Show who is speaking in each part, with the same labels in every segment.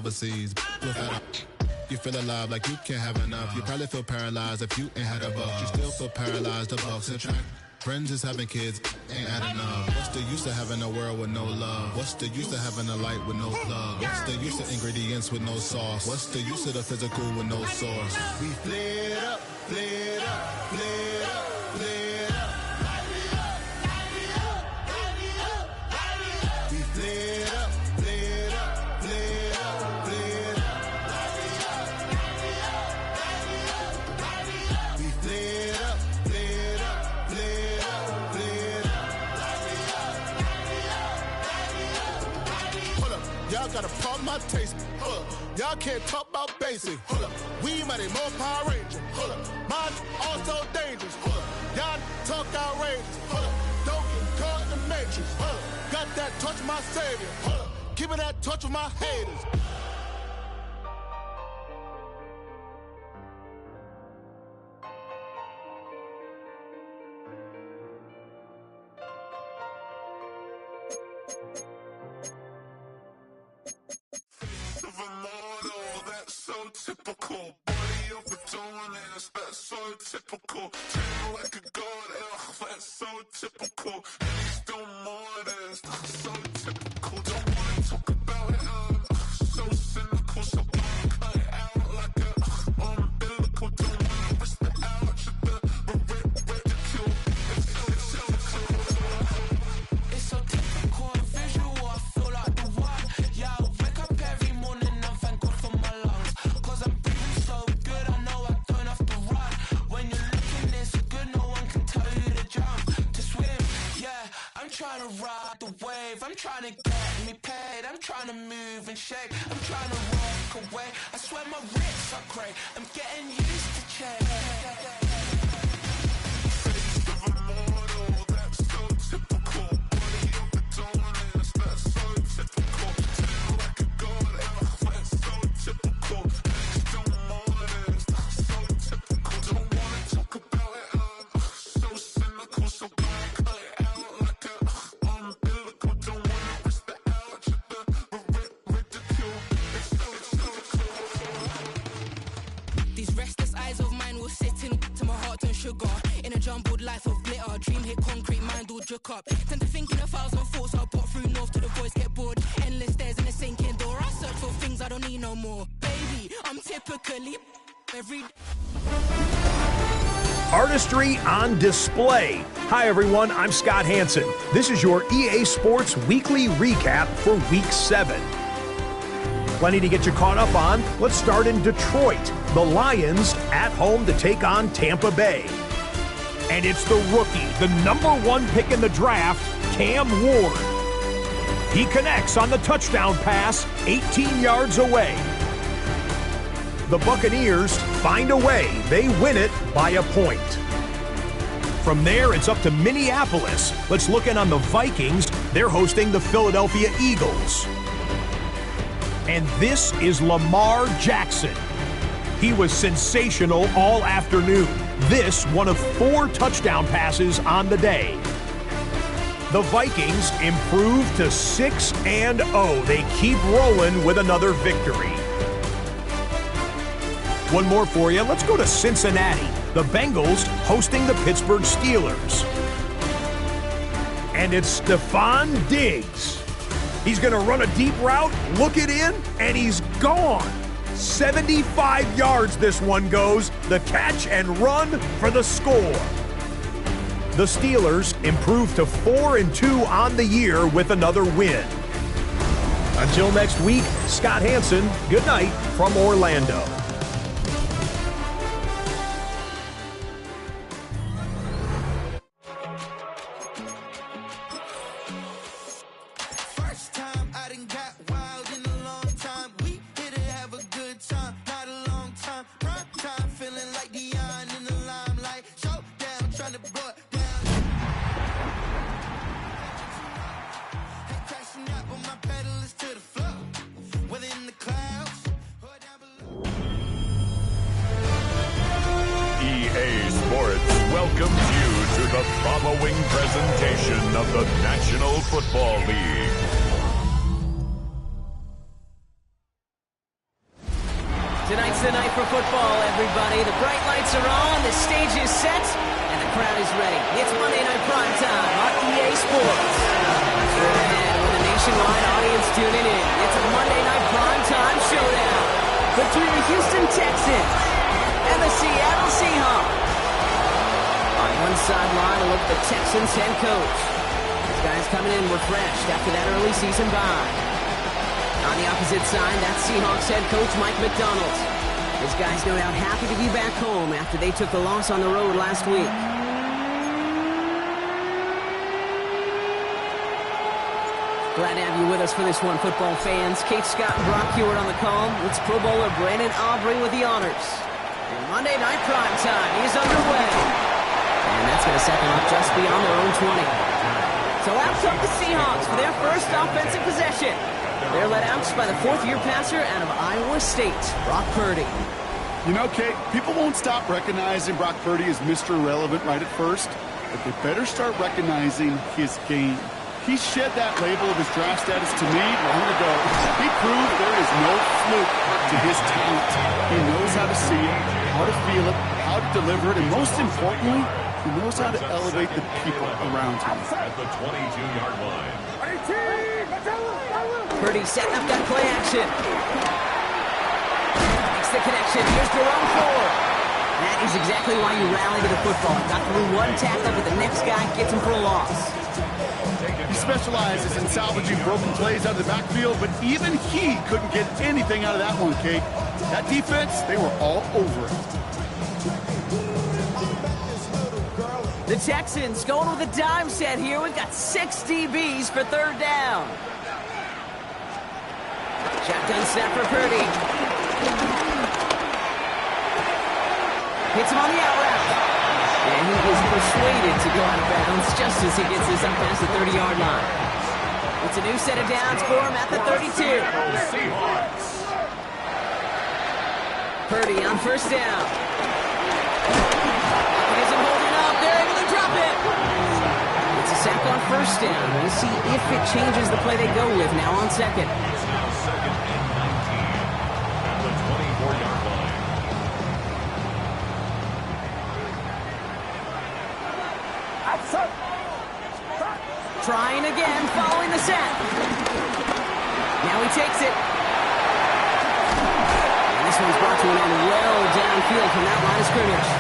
Speaker 1: overseas. You feel alive like you can't have enough. You probably feel paralyzed if you ain't had a buck. You still feel paralyzed, the bucks attract. Friends is having kids, ain't had enough. What's the use of having a world with no love? What's the use of having a light with no plug? What's the use of ingredients with no sauce? What's the use of the physical with no source? We flared up, flared up, flared up, flared up. We flared up, flared up, flared up, flared up. We flared up, flared up, flared up, flared up. Hold up, y'all got a problem, my taste. Hold up, y'all can't talk about basic. Hold up, we mighty more Power Ranger. Hold up, mine also dangerous. Hold up, y'all talk outrageous. Hold up, don't get caught in the matrix. Hold up. Got that touch with my savior. Hold up. Keeping that touch with my haters.
Speaker 2: Of a model, that's so typical. Body of a donut, that's so typical. Treat like a god, that's so typical. He's still modest, so typical. Don't wanna talk about it, so cynical. So cut it out like a umbilical. Don't wanna risk the ouch of the ridicule. It's so typical, visual, I feel like the one. Yeah, I wake up every morning and thank God for my lungs. Cause I'm breathing so good, I know I don't have to run. When you're looking this good, no one can tell you to jump, to swim. Yeah, I'm trying to ride the wave, I'm trying to get me paid, I'm trying to move and shake, I'm trying to walk away. I swear my wrists are great, I'm getting used to change. Face of a model, that's so typical. Body of a donut, that's so typical. Tail like a god, that's so typical. Still modest, so typical. Don't wanna talk about it, so cynical. So cut it out like a umbilical. Don't wanna risk the ouch of the ridicule.
Speaker 3: These restless eyes of mine will sit in to my heart and sugar. In a jumbled life of glitter, dream hit concrete, mind all jerk up. Tend to think in 1,000 thoughts, I'll put through north to the voice, get bored. Endless stairs in a sinking door, I search for things I don't need no more. Baby, I'm typically every
Speaker 4: Artistry on display. Hi everyone, I'm Scott Hansen. This is your EA Sports Weekly Recap for Week 7. Plenty to get you caught up on. Let's start in Detroit. The Lions at home to take on Tampa Bay. And it's the rookie, the #1 pick in the draft, Cam Ward. He connects on the touchdown pass 18 yards away. The Buccaneers find a way. They win it by a point. From there, it's up to Minneapolis. Let's look in on the Vikings. They're hosting the Philadelphia Eagles. And this is Lamar Jackson. He was sensational all afternoon. This, one of 4 touchdown passes on the day. The Vikings improve to 6-0. They keep rolling with another victory. One more for you. Let's go to Cincinnati. The Bengals hosting the Pittsburgh Steelers. And it's Stephon Diggs. He's going to run a deep route, look it in, and he's gone. 75 yards this one goes. The catch and run for the score. The Steelers improve to 4-2 on the year with another win. Until next week, Scott Hansen, good night from Orlando.
Speaker 5: Welcomes you to the following presentation of the National Football League.
Speaker 6: It's the night for football, everybody. The bright lights are on, the stage is set, and the crowd is ready. It's Monday Night Primetime on EA Sports. And with a nationwide audience tuning in, it's a Monday Night Primetime showdown between the Houston Texans and the Seattle Seahawks. On one sideline, a look at the Texans head coach. These guys coming in refreshed after that early season bye. On the opposite side, that's Seahawks head coach Mike McDonald. His guys no doubt happy to be back home after they took the loss on the road last week. Glad to have you with us for this one, football fans. Kate Scott and Brock Hewitt on the call. It's Pro Bowler Brandon Aubrey with the honors. And Monday Night Primetime is underway. And that's going to set them up just beyond their own 20. So out come the Seahawks for their first offensive possession. They're led out by the fourth-year passer out of Iowa State, Brock Purdy.
Speaker 7: You know, Kate, people won't stop recognizing Brock Purdy as Mr. Irrelevant right at first, but they better start recognizing his game. He shed that label of his draft status to me long ago. He proved there is no fluke to his talent. He knows how to see it, how to feel it, how to deliver it, and most importantly, he knows how to elevate the people around him.
Speaker 5: At the 22-yard line.
Speaker 6: Purdy setting up that play action. Makes the connection. Here's Jerome Ford. That is exactly why you rally to the football. Got through one tackle, but the next guy gets him for a loss.
Speaker 7: He specializes in salvaging broken plays out of the backfield, but even he couldn't get anything out of that one, Kate. That defense, they were all over it.
Speaker 6: The Texans going with a dime set here. We've got 6 DBs for third down. Shotgun snap for Purdy. Hits him on the out route. And he is persuaded to go out of bounds just as he gets this up past the 30-yard line. It's a new set of downs for him at the 32. Purdy on first down. Isn't holding up. They're able to drop it. It's a sack on first down. We'll see if it changes the play they go with now on second.
Speaker 5: Second and 19 at the 24-yard line.
Speaker 6: Trying again, following the set. Now he takes it. And this one's brought to an end well downfield from that line of scrimmage.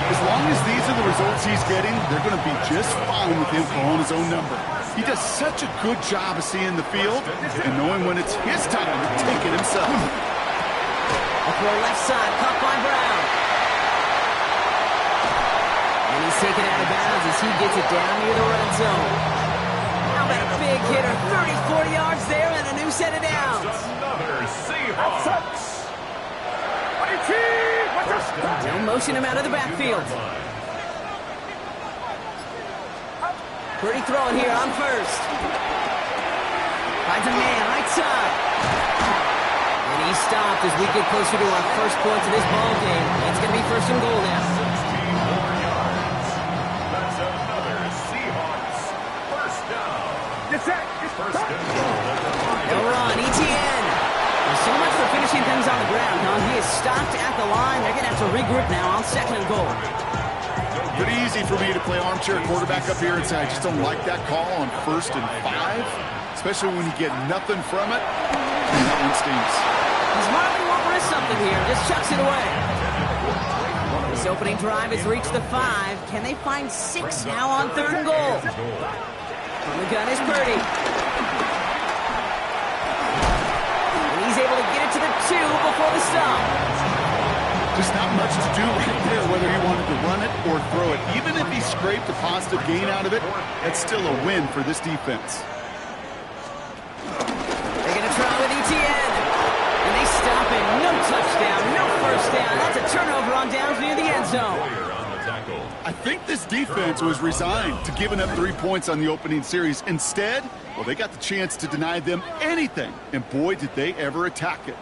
Speaker 7: As long as these are the results he's getting, they're going to be just fine with him calling his own number. He does such a good job of seeing the field and knowing when it's his time to take it himself.
Speaker 6: A throw left side, caught by Brown. And he's taken out of bounds as he gets it down near the red zone. How about a big hitter, 30, 40 yards there and a new set of downs.
Speaker 5: Another Seahawks.
Speaker 6: They'll motion him out of the backfield. Purdy throwing here on first. Finds a man right side. And he's stopped as we get closer to our first points of this ball game. It's going to be first and goal now.
Speaker 5: 16 more yards. That's another Seahawks. First down. First and goal at the 5.
Speaker 6: They'll run, ETN. There's so much for finishing things on the ground, huh? He is stopped at the line. They're going to have to regroup now on second and goal.
Speaker 7: Pretty easy for me to play armchair quarterback up here and say I just don't like that call on 1st and 5, especially when you get nothing from it. And that one stings.
Speaker 6: He's hardly won't risk something here. Just chucks it away. This opening drive has reached the 5. Can they find 6 now on third and goal? From the gun is Purdy. And he's able to get it to the 2 before the stop.
Speaker 7: Just not much to do right there, whether he wanted to run it or throw it. Even if he scraped a positive gain out of it, that's still a win for this defense.
Speaker 6: They're going to try with ETN. And they stop it. No touchdown, no first down. That's a turnover on downs near the end zone.
Speaker 7: I think this defense was resigned to giving up 3 points on the opening series. Instead, well, they got the chance to deny them anything. And boy, did they ever attack it.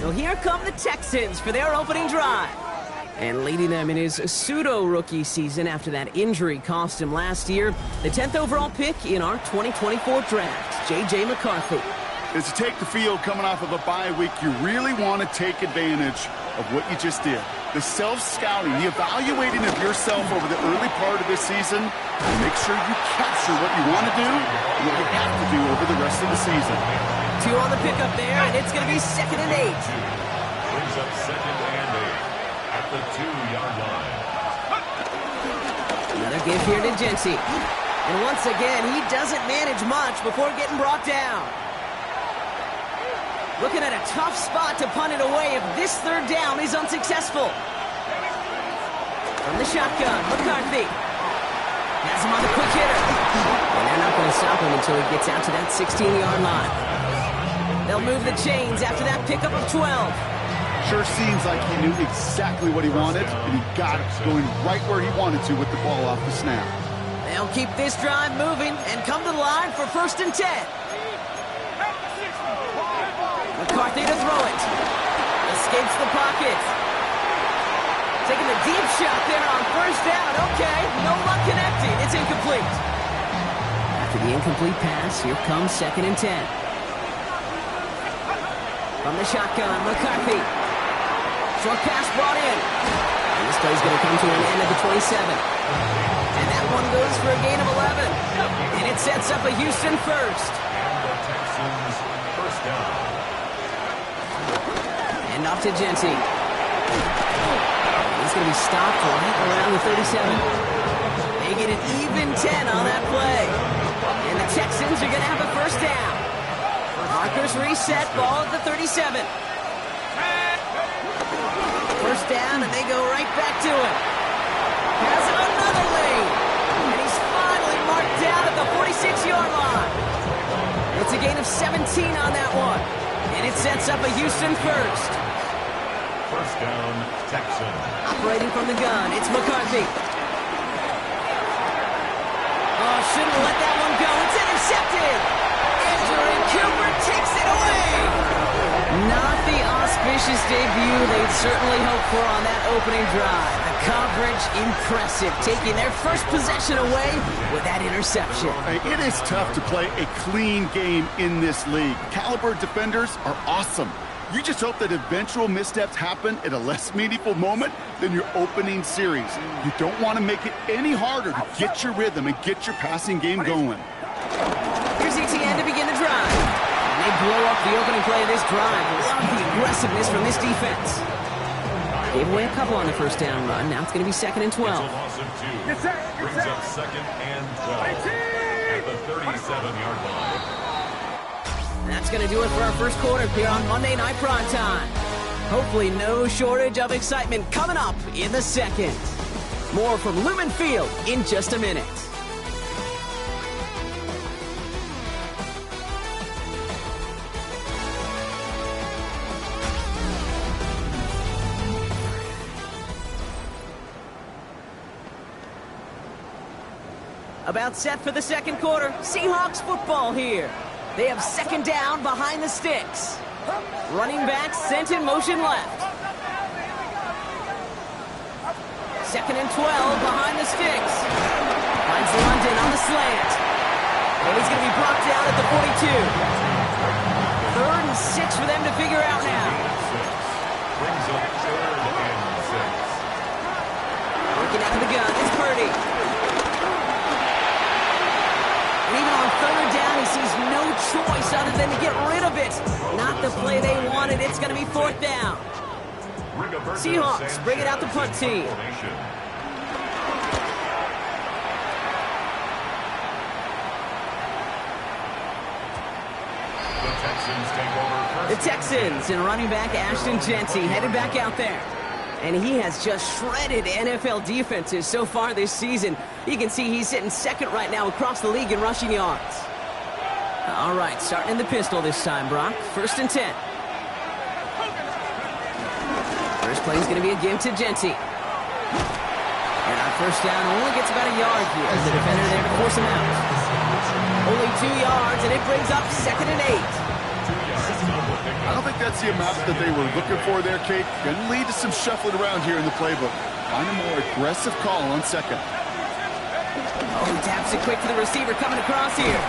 Speaker 6: So here come the Texans for their opening drive. And leading them in his pseudo-rookie season after that injury cost him last year, the 10th overall pick in our 2024 draft, J.J. McCarthy.
Speaker 7: As you take the field coming off of a bye week, you really want to take advantage of what you just did. The self-scouting, the evaluating of yourself over the early part of this season, and make sure you capture what you want to do and what you have to do over the rest of the season.
Speaker 6: 2 on the pickup there, and it's going to be 2nd and 8.
Speaker 5: Brings up 2nd and 8 at the 2-yard line.
Speaker 6: Another give here to Jency. And once again, he doesn't manage much before getting brought down. Looking at a tough spot to punt it away if this 3rd down is unsuccessful. From the shotgun, McCarthy. Has him on the quick hitter. And they're not going to stop him until he gets out to that 16-yard line. They'll move the chains after that pickup of 12.
Speaker 7: Sure seems like he knew exactly what he wanted, and he got it going right where he wanted to with the ball off the snap.
Speaker 6: They'll keep this drive moving and come to the line for 1st and 10. McCarthy to throw it. Escapes the pocket. Taking the deep shot there on 1st down. Okay, no luck connecting. It's incomplete. After the incomplete pass, here comes 2nd and 10. From the shotgun, McCarthy. Short pass brought in. And this play's going to come to an end at the 27. And that one goes for a gain of 11. And it sets up a Houston 1st.
Speaker 5: And the Texans 1st down.
Speaker 6: And off to Jency. He's going to be stopped right around the 37. They get an even 10 on that play. And the Texans are going to have a 1st down. Markers reset, ball at the 37. 1st down, and they go right back to him. Has another lane. And he's finally marked down at the 46-yard line. It's a gain of 17 on that one. And it sets up a Houston 1st.
Speaker 5: 1st down, Texans.
Speaker 6: Operating from the gun, it's McCarthy. Oh, shouldn't have let that one go. It's intercepted. Andrew Cooper takes it away. Not the auspicious debut they'd certainly hoped for on that opening drive. The coverage, impressive, taking their 1st possession away with that interception.
Speaker 7: It is tough to play a clean game in this league. Caliber defenders are awesome. You just hope that eventual missteps happen at a less meaningful moment than your opening series. You don't want to make it any harder to get your rhythm and get your passing game going.
Speaker 6: Here's ETN to begin the drive. And they blow up the opening play of this drive. Love the aggressiveness from this defense. Gave away a couple on the 1st down run. Now it's going to be 2nd and 12.
Speaker 5: It's a loss of 2. Brings up 2nd and 12 at the 37-yard line.
Speaker 6: That's going to do it for our 1st quarter here on Monday Night Prime Time. Hopefully no shortage of excitement coming up in the 2nd. More from Lumen Field in just a minute. About set for the 2nd quarter. Seahawks football here. They have 2nd down behind the sticks. Running back sent in motion left. 2nd and 12 behind the sticks. Finds London on the slant. And he's going to be brought down at the 42. 3rd and 6 for them to figure out now.
Speaker 5: Brings up 3rd and 6.
Speaker 6: Working out of the gun is Purdy. And even on 3rd down, he sees no choice other than to get rid of it. Not the play they wanted. It's going to be 4th down. Seahawks bring it out the punt team. The Texans and running back Ashton Jency headed back out there. And he has just shredded NFL defenses so far this season. You can see he's sitting 2nd right now across the league in rushing yards. All right, starting in the pistol this time, Brock. 1st and 10. First play is going to be a give to Jency. And on 1st down, only gets about a yard here. The defender there to force him out. Only 2 yards, and it brings up 2nd and 8.
Speaker 7: I don't think that's the amount that they were looking for there, Kate. Going to lead to some shuffling around here in the playbook. Find a more aggressive call on 2nd.
Speaker 6: Oh, he taps it quick to the receiver coming across here.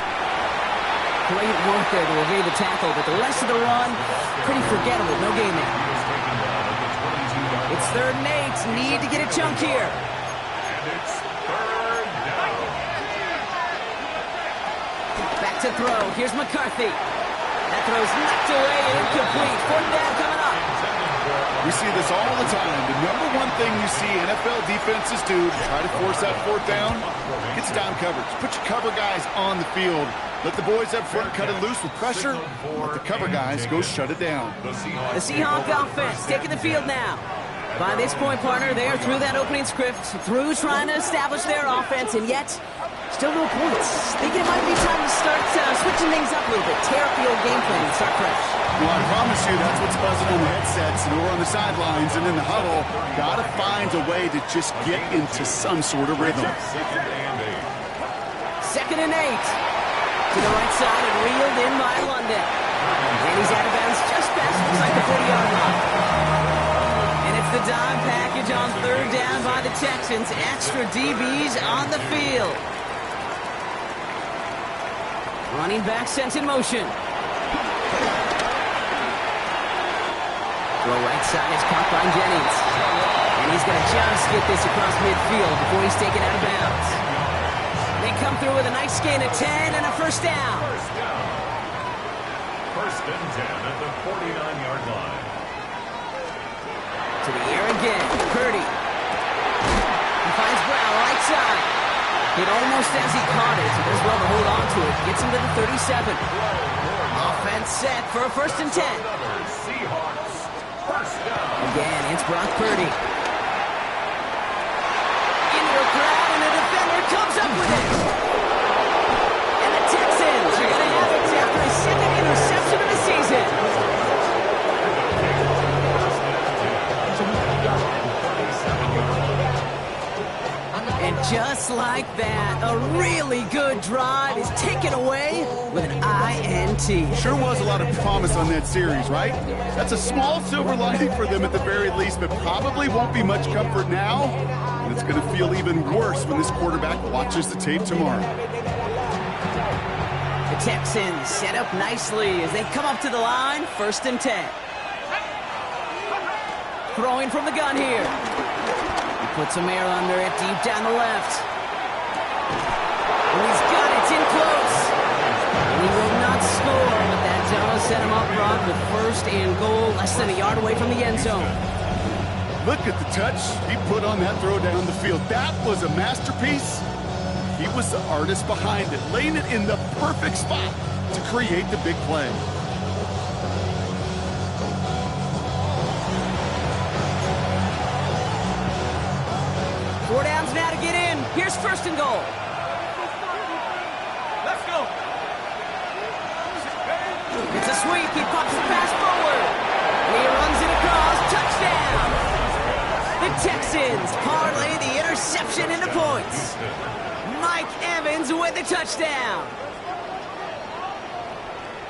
Speaker 6: Great work there to evade the tackle, but the rest of the run, pretty forgettable. No gain there. It's 3rd and 8. Need to get a chunk here.
Speaker 5: And it's 3rd down.
Speaker 6: Back to throw. Here's McCarthy. That throw's knocked away and incomplete. 4th down coming up.
Speaker 7: We see this all the time. The number one thing you see NFL defenses do to try to force that 4th down, it's down coverage. Put your cover guys on the field. Let the boys up front cut it loose with pressure. Let the cover guys go shut it down.
Speaker 6: The Seahawk offense taking the field now. By this point, partner, they are through that opening script, through trying to establish their offense, and yet still no points. Thinking it might be time to start switching things up a little bit. Tear up the old game plan and start fresh.
Speaker 7: Well, I promise you that's what's buzzing on the headsets and over on the sidelines and in the huddle. Got to find a way to just get into some sort of rhythm.
Speaker 6: 2nd and 8. To the right side and reeled in by London. And he's out of bounds just past, looks like the 40-yard line. And it's the dime package on 3rd down by the Texans. Extra DBs on the field. Running back sent in motion. Throw right side is caught by Jennings. And he's going to just get this across midfield before he's taken out of bounds. They come through with a nice gain of 10 and a 1st down.
Speaker 5: 1st and 10 at the 49-yard line.
Speaker 6: To the air again. Purdy. He finds Brown right side. Hit almost as he caught it. So does well to hold on to it. Gets him to the 37. Offense set for a 1st and 10.
Speaker 5: Seahawks. 1st down.
Speaker 6: Again, it's Brock Purdy. Into a crowd, and a defender comes up with it. And the Texans are going to have it after his 2nd interception of the season. And just like that, a really good drive is taken away with an INT.
Speaker 7: Sure was a lot of promise on that series, right? That's a small silver lining for them at the very least, but probably won't be much comfort now. And it's going to feel even worse when this quarterback watches the tape tomorrow.
Speaker 6: The Texans set up nicely as they come up to the line, 1st and 10. Throwing from the gun here. He puts some air under it, deep down the left. And he's got it, it's in close. And he will not score, but that does set him up front with 1st and goal, less than a yard away from the end zone.
Speaker 7: Look at the touch he put on that throw down the field. That was a masterpiece. He was the artist behind it, laying it in the perfect spot to create the big play.
Speaker 6: Four downs now to get in. Here's 1st and goal.
Speaker 2: Let's go.
Speaker 6: It's a sweep. He pops the pass forward. And he runs it across. Touchdown. The Texans parlay the interception into points. Mike Evans with the touchdown.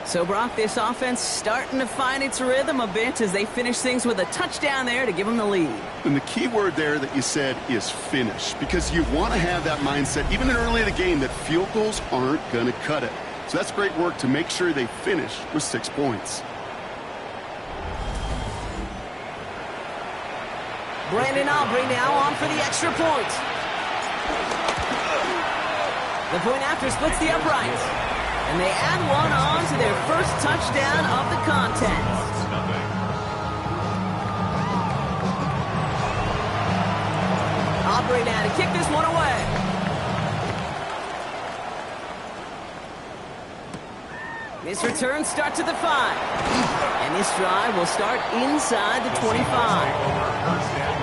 Speaker 6: So, Brock, this offense starting to find its rhythm a bit as they finish things with a touchdown there to give them the lead.
Speaker 7: And the key word there that you said is finish, because you want to have that mindset, even in early in the game, that field goals aren't going to cut it. So that's great work to make sure they finish with 6 points.
Speaker 6: Brandon Aubrey now on for the extra point. The point after splits the uprights. And they add one on to their 1st touchdown of the contest. Aubrey now to kick this one away. This return starts at the 5. And this drive will start inside the 25.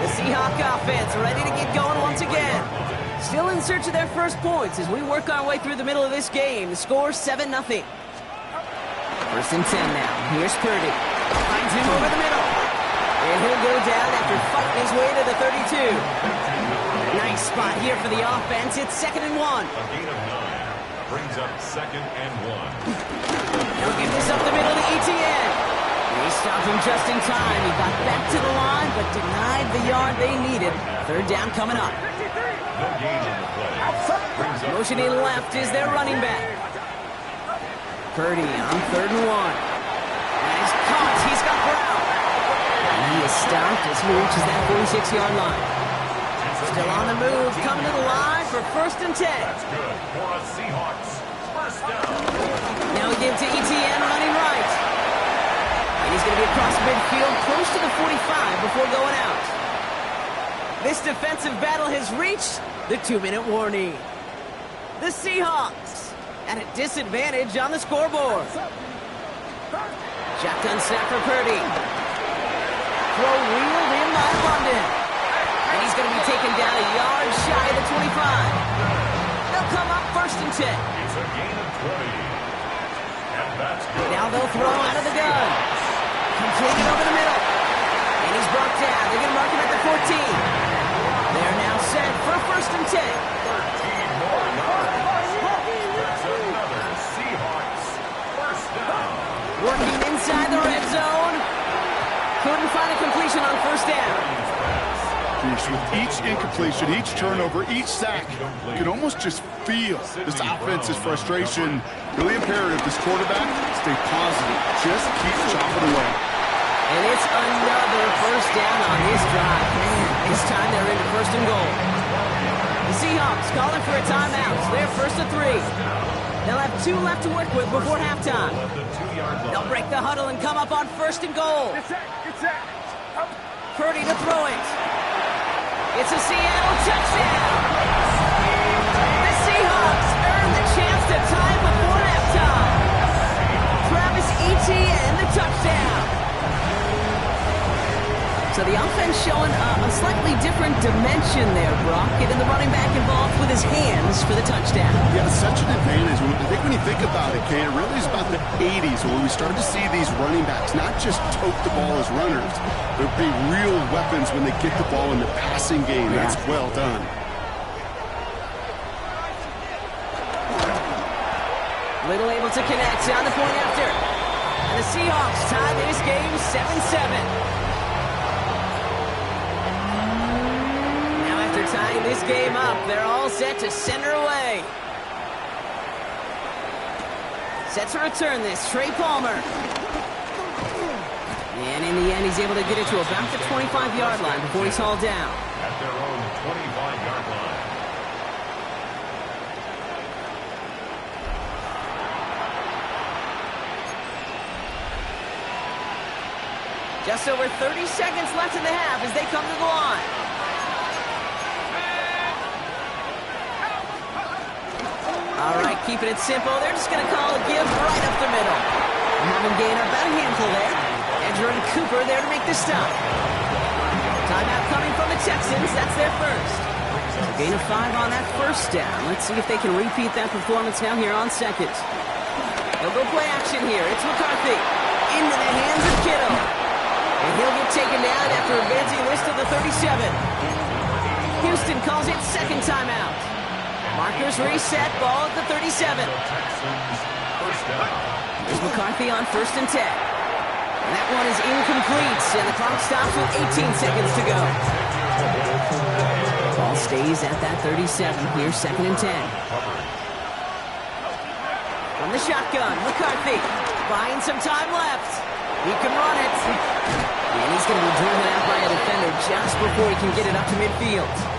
Speaker 6: The Seahawk offense ready to get going once again. Still in search of their 1st points as we work our way through the middle of this game. The score 7-0. 1st and 10 now. Here's Purdy. Finds him over the middle. And he'll go down after fighting his way to the 32. Nice spot here for the offense. It's 2nd and 1.
Speaker 5: A gain of 9 brings up 2nd and 1.
Speaker 6: He'll get this up the middle to ETN. He stopped him just in time. He got back to the line, but denied the yard they needed. 3rd down coming up.
Speaker 5: No gain on the play. Brings up
Speaker 6: Motioning left is their running back. Purdy on 3rd and 1. And he's caught. He's got Brown. And he is stopped as he reaches that 46-yard line. Still on the move, coming to the line for 1st and 10.
Speaker 5: That's good for a Seahawks. First down.
Speaker 6: Now we give to ETN running right. And he's going to be across midfield, close to the 45 before going out. This defensive battle has reached the 2-minute warning. The Seahawks at a disadvantage on the scoreboard. Shotgun snap for Purdy. Throw wheeled in by London. And he's going to be taken down a yard shy of the 25. They'll come up 1st and 10.
Speaker 5: It's a gain of 20. And that's good.
Speaker 6: Now they'll throw out of the gun. Completed over the middle. And he's brought down. They're going to mark him at the 14. They're now set for 1st and 10.
Speaker 5: 13 more yards. That's another Seahawks. First down.
Speaker 6: Working inside the red zone. Couldn't find a completion on 1st down.
Speaker 7: With each incompletion, each turnover, each sack, you can almost just feel this offense's frustration. Really imperative this quarterback stay positive. Just keep chopping away.
Speaker 6: And it's another 1st down on his drive. Man, this time they're into 1st and goal. The Seahawks calling for a timeout. They're 1st and 3. They'll have 2 left to work with before halftime. They'll break the huddle and come up on 1st and goal. Purdy to throw it. It's a Seattle touchdown. The Seahawks earn the chance to tie it before halftime. Travis Etienne, the touchdown. So the offense showing a slightly different dimension there, Brock. Getting the running back involved with his hands for the touchdown.
Speaker 7: Yeah, it's such an advantage. I think when you think about it, Kate, it really is about the 80s when we started to see these running backs not just tote the ball as runners. They'll be real weapons when they get the ball in the passing game. That's well done.
Speaker 6: Little able to connect on the point after. And the Seahawks tie this game 7-7. Tying this game up, they're all set to center away. Set to return this, Trey Palmer. And in the end, he's able to get it to about the 25-yard line before he's hauled down.
Speaker 5: At their own 25-yard line.
Speaker 6: Just over 30 seconds left in the half as they come to the line. All right, keeping it simple. They're just going to call a give right up the middle. Marvin Gaynor about a handful there. And Jordan Cooper there to make the stop. Timeout coming from the Texans. That's their first. A gain of 5 on that 1st down. Let's see if they can repeat that performance now here on 2nd. They'll go play action here. It's McCarthy. Into the hands of Kittle. And he'll get taken down after advancing this to the 37. Houston calls it 2nd timeout. Markers reset, ball at the 37. Here's McCarthy on 1st and 10. And that one is incomplete, and the clock stops with 18 seconds to go. Ball stays at that 37. Here's 2nd and 10. From the shotgun, McCarthy buying some time left. He can run it. And he's going to be driven out by a defender just before he can get it up to midfield.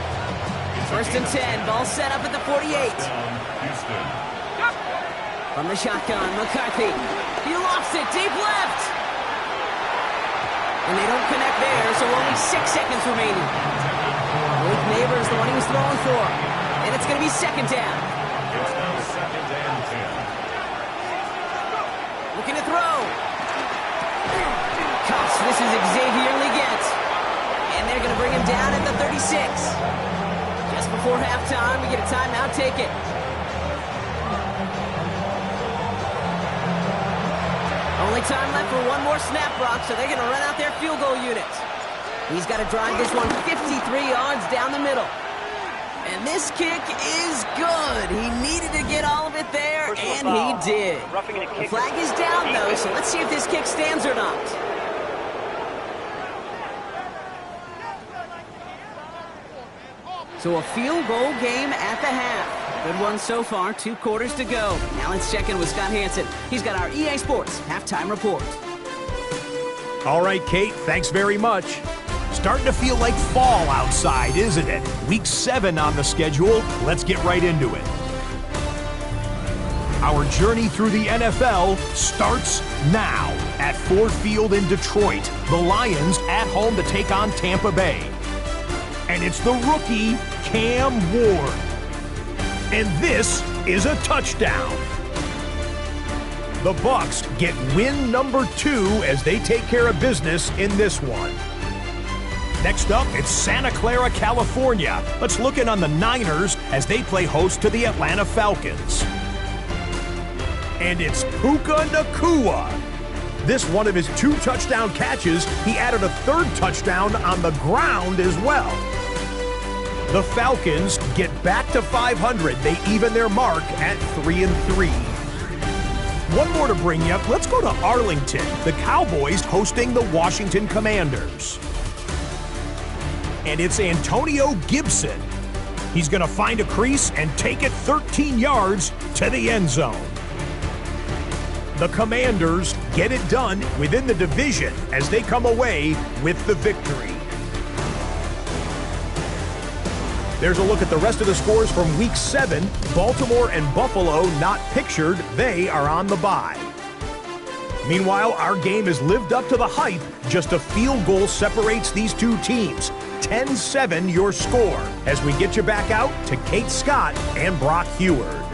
Speaker 6: 1st and 10, ball set up at the 48. From the shotgun, McCarthy. He lost it, deep left. And they don't connect there, so only 6 seconds remaining. Malik Neighbors, the one he was throwing for. And it's going to be 2nd down.
Speaker 5: It's now 2nd and 10.
Speaker 6: Looking to throw. Cuffs, this is Xavier Leggett. And they're going to bring him down at the 36. Just before halftime, we get a timeout, take it. Only time left for one more snap, Brock, so they're going to run out their field goal unit. He's got to drive this one 53 yards down the middle. And this kick is good. He needed to get all of it there, and he did. The flag is down, though, so let's see if this kick stands or not. So a field goal game at the half. Good one so far, 2 quarters to go. Now let's check in with Scott Hansen. He's got our EA Sports halftime report.
Speaker 4: All right, Kate, thanks very much. Starting to feel like fall outside, isn't it? Week 7 on the schedule. Let's get right into it. Our journey through the NFL starts now at Ford Field in Detroit. The Lions at home to take on Tampa Bay. And it's the rookie, Cam Ward. And this is a touchdown. The Bucs get win number 2 as they take care of business in this one. Next up, it's Santa Clara, California. Let's look in on the Niners as they play host to the Atlanta Falcons. And it's Puka Nacua. This one of his 2 touchdown catches, he added a 3rd touchdown on the ground as well. The Falcons get back to 500. They even their mark at 3-3. One more to bring you up. Let's go to Arlington. The Cowboys hosting the Washington Commanders. And it's Antonio Gibson. He's going to find a crease and take it 13 yards to the end zone. The Commanders get it done within the division as they come away with the victory. There's a look at the rest of the scores from Week 7. Baltimore and Buffalo not pictured. They are on the bye. Meanwhile, our game has lived up to the hype. Just a field goal separates these 2 teams. 10-7 your score as we get you back out to Kate Scott and Brock Heward.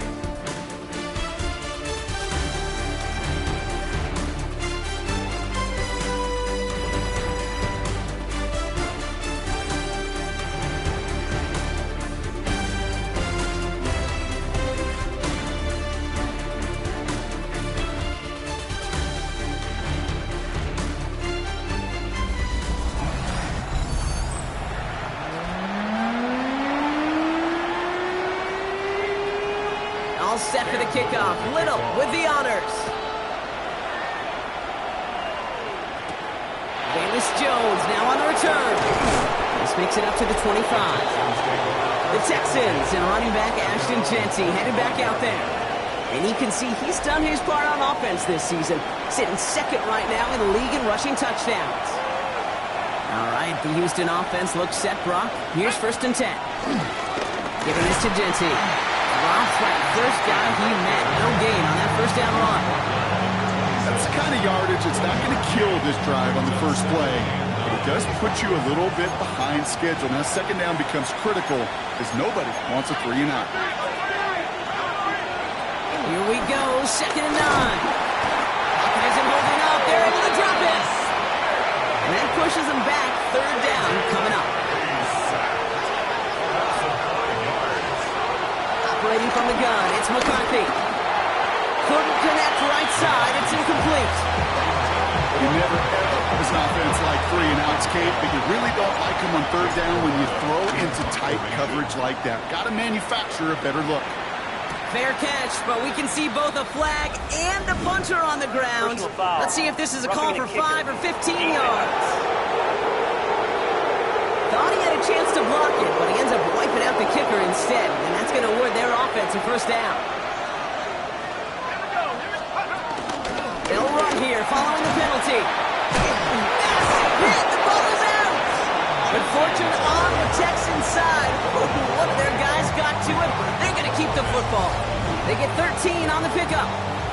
Speaker 6: All set for the kickoff. Little with the honors. Bayless Jones now on the return. This makes it up to the 25. The Texans and running back Ashton Jeanty headed back out there. And you can see he's done his part on offense this season, sitting 2nd right now in the league in rushing touchdowns. All right, the Houston offense looks set, Brock. Here's 1st and 10. Giving this to Jeanty. Drops like first guy he met. No gain on that 1st down run.
Speaker 7: That's the kind of yardage that's not going to kill this drive on the first play. But it does put you a little bit behind schedule. Now 2nd down becomes critical as nobody wants a 3 and out.
Speaker 6: Here we go, 2nd and 9. Hawkins isn't holding up. They're able to drop it. And that pushes them back. 3rd down coming up. Operating from the gun, it's McCarthy. Couldn't connect right side, it's incomplete.
Speaker 7: You never ever this offense like 3 and outs, Kate, but you really don't like them on 3rd down when you throw into tight coverage like that. Got to manufacture a better look.
Speaker 6: Fair catch, but we can see both a flag and a punter on the ground. Let's see if this is a call for 5 or 15 yards. Thought he had a chance to block it, but he ends up wiping out the kicker instead, and that's going to award their offense a 1st down. They'll run here, following the penalty. The ball is out! Good fortune on the Texans side. One of their guys got to it. They're going to keep the football. They get 13 on the pickup,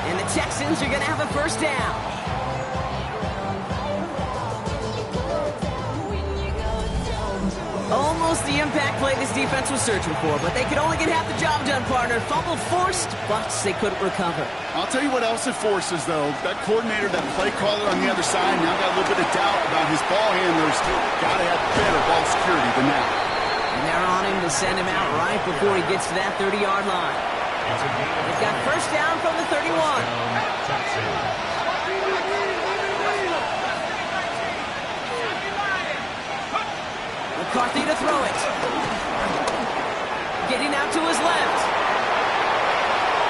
Speaker 6: and the Texans are going to have a 1st down. Almost the impact play this defense was searching for, but they could only get half the job done, partner. Fumble forced, but they couldn't recover.
Speaker 7: I'll tell you what else it forces, though. That coordinator, that play caller on the other side, now got a little bit of doubt about his ball handlers. Got to have better ball security than that.
Speaker 6: And they're on him to send him out right before he gets to that 30-yard line. They've got 1st down from the 31. McCarthy to throw it. Getting out to his left.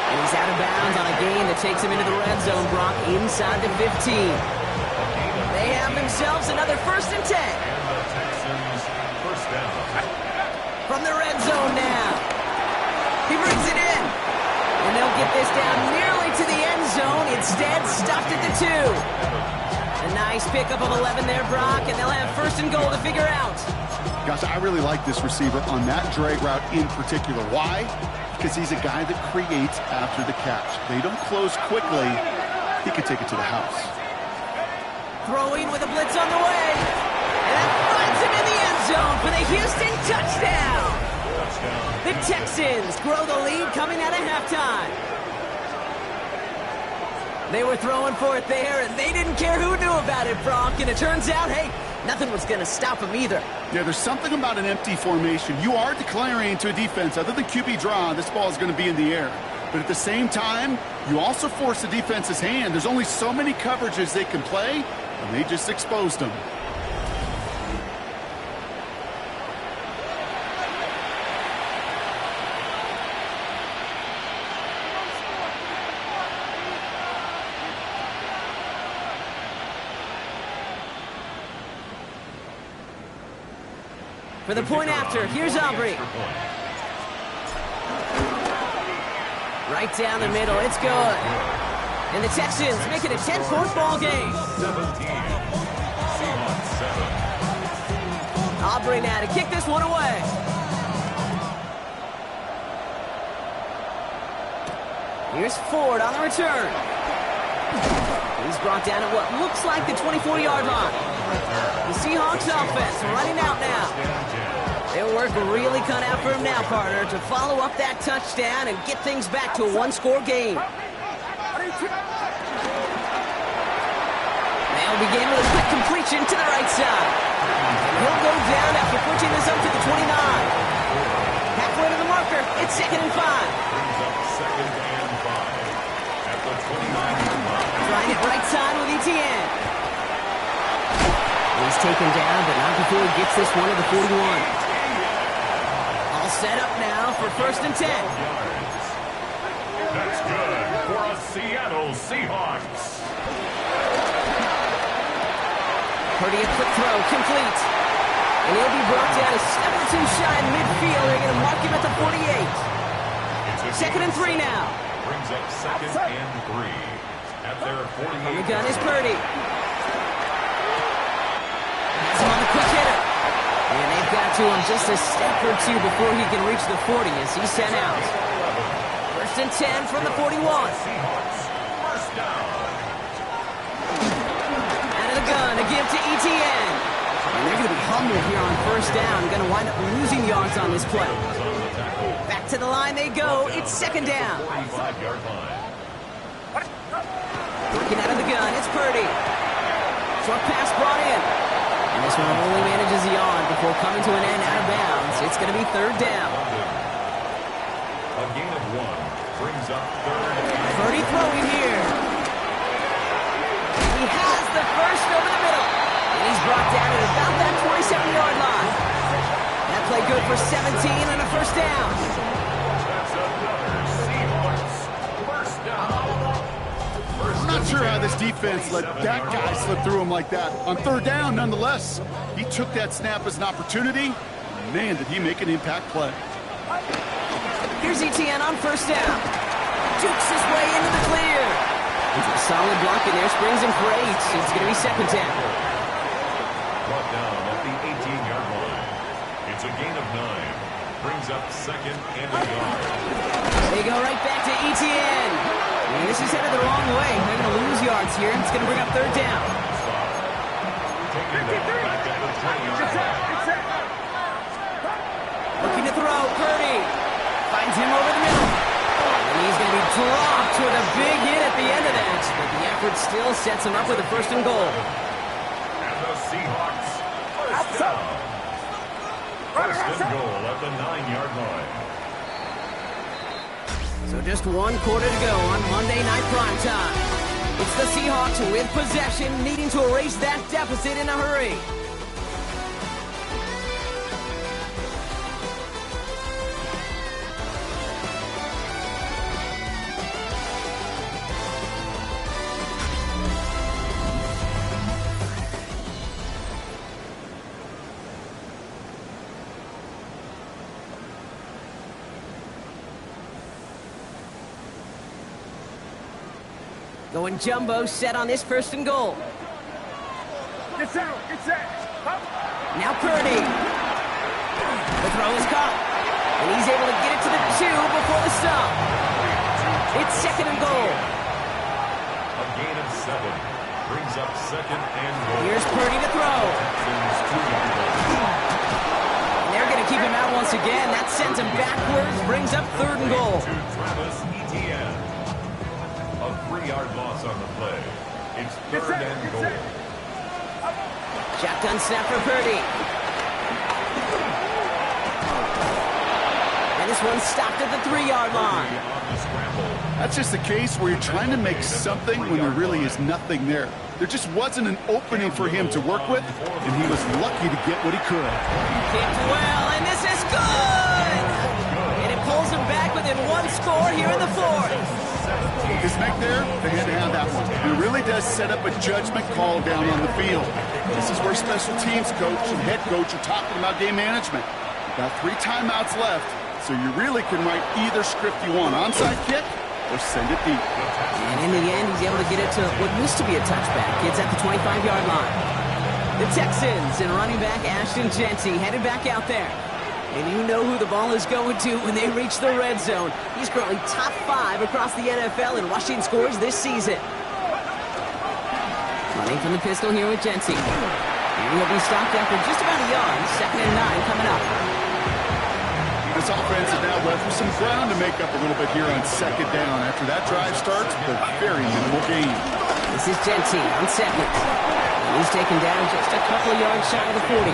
Speaker 6: And he's out of bounds on a gain that takes him into the red zone, Brock, inside the 15. They have themselves another 1st and 10. from the red zone now. He brings it in. And they'll get this down nearly to the end zone. Instead, stopped at the 2. A nice pickup of 11 there, Brock, and they'll have first and goal to figure out.
Speaker 7: Gosh, I really like this receiver on that drag route in particular. Why? Because he's a guy that creates after the catch. They don't close quickly. He could take it to the house.
Speaker 6: Throwing with a blitz on the way. And that finds him in the end zone for the Houston touchdown. The Texans grow the lead coming out of halftime. They were throwing for it there, and they didn't care who knew about it, Brock. And it turns out, hey, nothing was going to stop them either.
Speaker 7: Yeah, there's something about an empty formation. You are declaring to a defense, other than QB draw, this ball is going to be in the air. But at the same time, you also force the defense's hand. There's only so many coverages they can play, and they just exposed them.
Speaker 6: For the point after, here's Aubrey. Right down the middle, it's good. And the Texans make it a 10-point ball game.
Speaker 5: 17. Seahawks 7.
Speaker 6: Aubrey now to kick this one away. Here's Ford on the return. He's brought down at what looks like the 24-yard line. The Seahawks offense running out now. Their work really cut out for him now, partner, to follow up that touchdown and get things back to a one-score game. They'll begin with a quick completion to the right side. And he'll go down after pushing this up to the 29. Halfway to the marker, it's 2nd and 5.
Speaker 5: Brings up 2nd and 5 at the 29-yard line.
Speaker 6: Trying it right side with Etienne. He's taken down, but not before he gets this one to the 41. All set up now for 1st and 10.
Speaker 5: That's good for a Seattle Seahawks.
Speaker 6: Purdy a quick throw, complete. And he'll be brought down a step or two shy in midfield. They're going to mark him at the 48. 2nd and 3 now.
Speaker 5: Brings up 2nd and 3 at their 48.
Speaker 6: And the gun is Purdy. Has him on the quick hitter. And they've got to him just a step or two before he can reach the 40 as he's sent out. 1st and 10 from the 41.
Speaker 5: Seahawks, first down.
Speaker 6: Out of the gun to give to Etienne. And they're going to be humbled here on 1st down. Going to wind up losing yards on this play. Back to the line they go. It's 2nd down.
Speaker 5: 45-yard line.
Speaker 6: Working out of the gun. It's Purdy. Short pass brought in. And this one only manages a yard before coming to an end out of bounds. It's going to be 3rd down.
Speaker 5: A gain of 1 brings up 3rd and
Speaker 6: Purdy throwing here. He has the first over the middle. And he's brought down at about that 27-yard line. That play good for 17 and a 1st down.
Speaker 5: that's another Seahawks first down.
Speaker 7: I'm not sure how this defense let that guy slip through him like that. On 3rd down, nonetheless, he took that snap as an opportunity. Man, did he make an impact play.
Speaker 6: Here's Etienne on 1st down. Jukes his way into the clear. It's a solid block in there, springs him for 8. It's going to be 2nd down.
Speaker 5: Brought down at the 18-yard line. It's a gain of 9. Brings up 2nd and a yard.
Speaker 6: They go right back to Etienne. And this is headed the wrong way. They're going to lose yards here. It's going to bring up 3rd down.
Speaker 5: Taking that back at the 20-yard line.
Speaker 6: Looking to throw, Purdy. Finds him over the middle. And he's going to be dropped with a big hit at the end of that. But the effort still sets him up with a 1st and goal.
Speaker 5: And the Seahawks first down. 1st and goal at the 9-yard line.
Speaker 6: So just 1 quarter to go on Monday Night Primetime. It's the Seahawks with possession, needing to erase that deficit in a hurry. Going jumbo set on this 1st and goal.
Speaker 4: It's out.
Speaker 6: Now Purdy. The throw is caught. And he's able to get it to the 2 before the stop. It's 2nd and goal.
Speaker 5: A gain of 7. Brings up 2nd and goal.
Speaker 6: Here's Purdy to throw.
Speaker 5: Texans 2-yard line.
Speaker 6: And they're going to keep him out once again. That sends him backwards. Brings up 3rd and goal.
Speaker 5: To Travis Etienne. A 3-yard loss on the play. It's 3rd and goal.
Speaker 6: Shotgun snap for Purdy. And this one's stopped at the 3-yard line.
Speaker 5: On the scramble.
Speaker 7: That's just a case where you're trying to make something when there really is nothing there. There just wasn't an opening for him to work with, and he was lucky to get what he could.
Speaker 6: Kicked well, and this is good! And it pulls him back within 1 score here in the 4th.
Speaker 7: His neck there, they had to have that one. It really does set up a judgment call down on the field. This is where special teams coach and head coach are talking about game management. You've got 3 timeouts left, so you really can write either script you want. Onside kick or send it deep.
Speaker 6: And in the end, he's able to get it to what used to be a touchback. It's at the 25-yard line. The Texans and running back Ashton Jeanty headed back out there. And you know who the ball is going to when they reach the red zone. He's currently top 5 across the NFL in rushing scores this season. Running from the pistol here with Jeanty. And he'll be stopped after just about a yard. 2nd and 9 coming up.
Speaker 7: This offense is now left with some ground to make up a little bit here on 2nd down. After that drive starts with a very minimal gain.
Speaker 6: This is Jeanty on 2nd. And he's taken down just a couple of yards shy of the 40.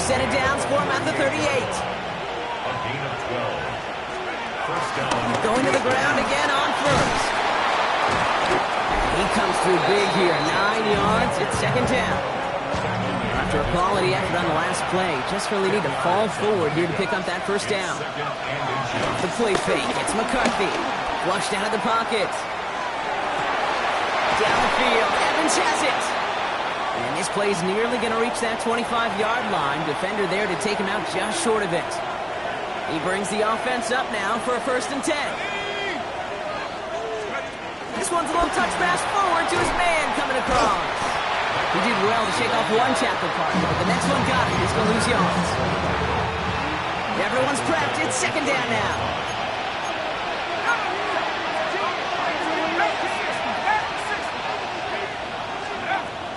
Speaker 6: Set it down for him at the 38.
Speaker 5: A gain of 12. 1st down.
Speaker 6: Going to the ground again on 1st. He comes through big here. 9 yards. It's 2nd down. After a quality effort on the last play, just really need to fall forward here to pick up that 1st down. The play fake. It's McCarthy. Flushed out of the pocket. Down the field. Evans has it. And this play's nearly going to reach that 25-yard line. Defender there to take him out just short of it. He brings the offense up now for a 1st and 10. This one's a little touch pass forward to his man coming across. He did well to shake off one tackle partner, but the next one got him. He's going to lose yards. Everyone's prepped. It's 2nd down now.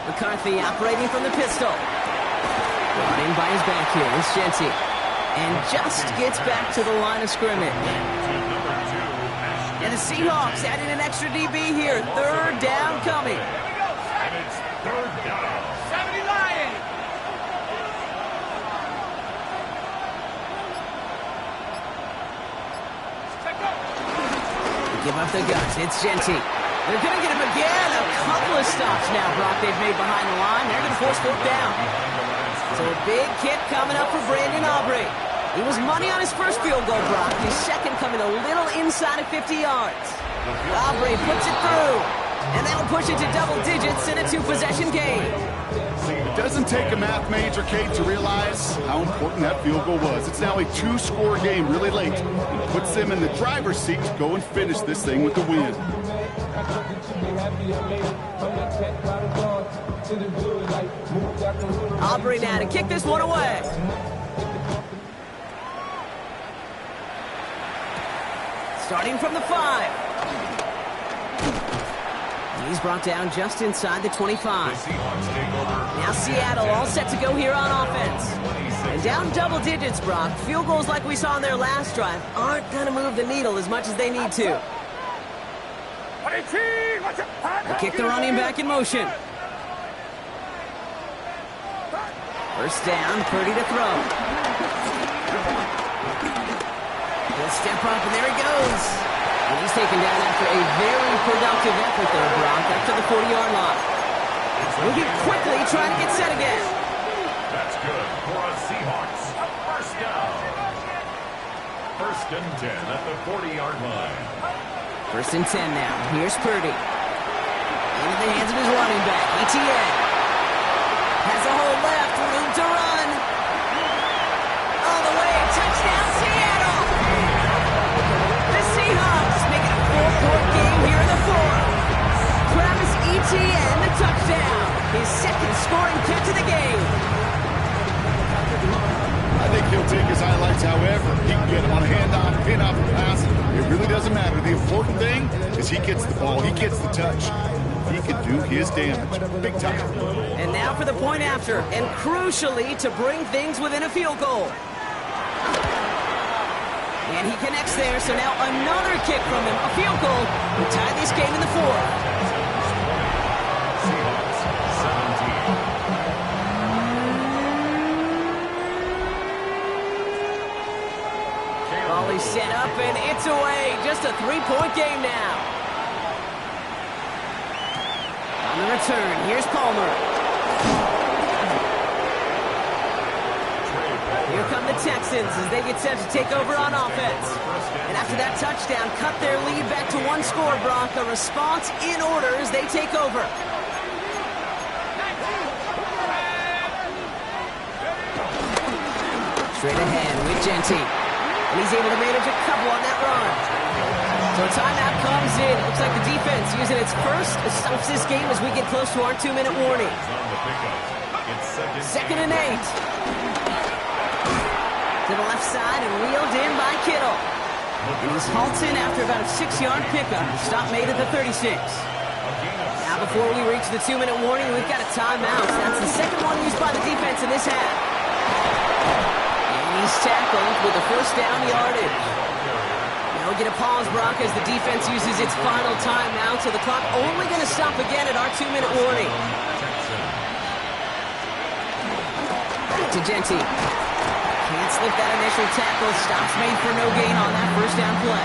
Speaker 6: McCarthy operating from the pistol. Brought in by his back here. It's Jeanty. And just gets back to the line of scrimmage. And the Seahawks adding an extra DB here. 3rd down coming.
Speaker 5: And it's 3rd down.
Speaker 2: 70 Lions!
Speaker 6: Give up the guts. It's Jeanty. They're going to get him again. A couple of stops now, Brock, they've made behind the line. They're going to force 4th down. So a big kick coming up for Brandon Aubrey. He was money on his first field goal, Brock. His second coming a little inside of 50 yards. Aubrey puts it through. And that'll push it to double digits in a 2-possession game.
Speaker 7: It doesn't take a math major, Kate, to realize how important that field goal was. It's now a 2-score game really late. It puts them in the driver's seat to go and finish this thing with the win.
Speaker 6: Aubrey now to kick this one away. Starting from the 5. He's brought down just inside the 25. Now Seattle all set to go here on offense. And down double digits, Brock. Field goals like we saw in their last drive aren't going to move the needle as much as they need to. They kick the running back in motion. 1st down, Purdy to throw. He'll step up, and there he goes. And he's taken down after a very productive effort there, Brock, up to the 40-yard line. Moving quickly, trying to get set again.
Speaker 5: That's good for a Seahawks. 1st down. 1st and 10 at the 40-yard line.
Speaker 6: 1st and 10 now. Here's Purdy. Into the hands of his running back, Etienne. Has a hole left, room to run. All the way, touchdown Seattle! The Seahawks make it a 4-point game here in the
Speaker 7: is he gets the ball, he gets the touch. He can do his damage. Big time.
Speaker 6: And now for the point after, and crucially to bring things within a field goal. And he connects there, so now another kick from him, a field goal, to tie this game in the fourth.
Speaker 5: Seahawks 17.
Speaker 6: Volley set up, and it's away. Just a three-point game now. On the return, here's Palmer. Here come the Texans as they get set to take over on offense. And after that touchdown, cut their lead back to one score, Brock. A response in order as they take over. Straight ahead with Genty. And he's able to manage a couple on that run. So a timeout comes in. It looks like the defense using its first. It stops this game as we get close to our 2-minute warning. Second and 8. To the left side and reeled in by Kittle. And he's halted after about a 6-yard pickup. Stop made at the 36. Now before we reach the 2-minute warning, we've got a timeout. That's the second one used by the defense in this half. And he's tackled with a first down yardage. Now we get a pause, Brock, as the defense uses its final timeout. So the clock only going to stop again at our 2-minute warning. Back to Genty. Can't slip that initial tackle. Stops made for no gain on that first down play.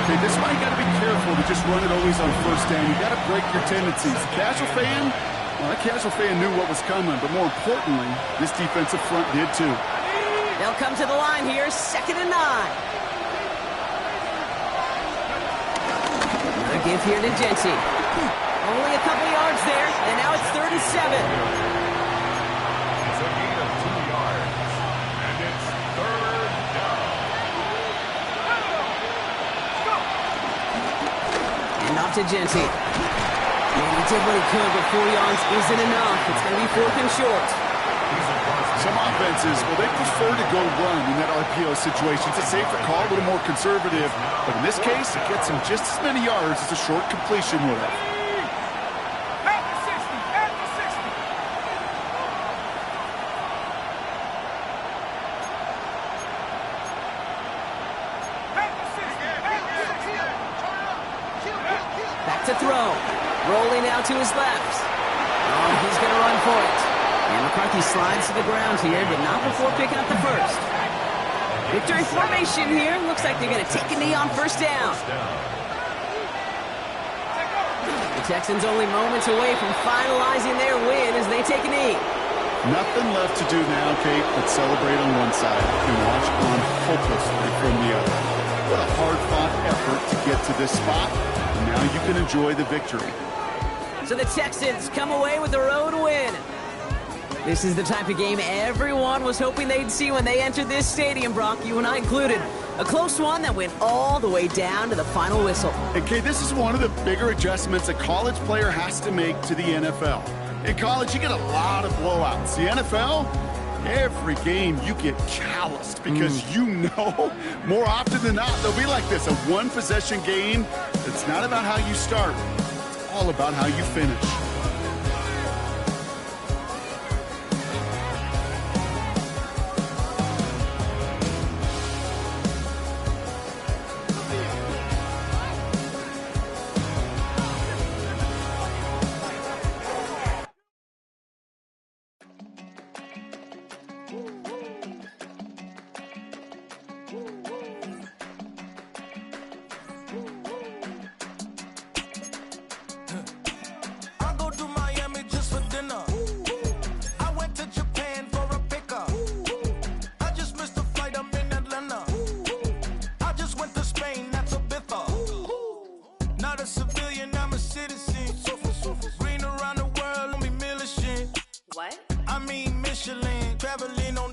Speaker 7: Okay, this is why you got to be careful to just run it always on first down. You got to break your tendencies. The casual fan, well, that casual fan knew what was coming, but more importantly, this defensive front did too.
Speaker 6: They'll come to the line here, 2nd and 9. Another give here to Genty. Only a couple yards there, and now it's 3rd and 7. To Genty. And he did what he could, but 4 yards isn't enough. It's going to be 4th and short.
Speaker 7: Some offenses, well, they prefer to go run in that RPO situation. It's a safer call, a little more conservative. But in this case, it gets him just as many yards as a short completion would have.
Speaker 6: To throw. Rolling out to his left. Oh, he's going to run for it. And McCarthy slides to the ground here, but not before picking up the first. Victory formation here. Looks like they're going to take a knee on first down. The Texans only moments away from finalizing their win as they take a knee.
Speaker 7: Nothing left to do now, Kate, but celebrate on one side and watch on hopelessly from the other. What a hard-fought effort to get to this spot. Now you can enjoy the victory.
Speaker 6: So the Texans come away with the road win. This is the type of game everyone was hoping they'd see when they entered this stadium, Brock, you and I included. A close one that went all the way down to the final whistle.
Speaker 7: Okay, this is one of the bigger adjustments a college player has to make to the NFL. In college, you get a lot of blowouts. The NFL, every game you get calloused because you know more often than not they'll be like this, a one-possession game. It's not about how you start. It's all about how you finish.
Speaker 8: Traveling on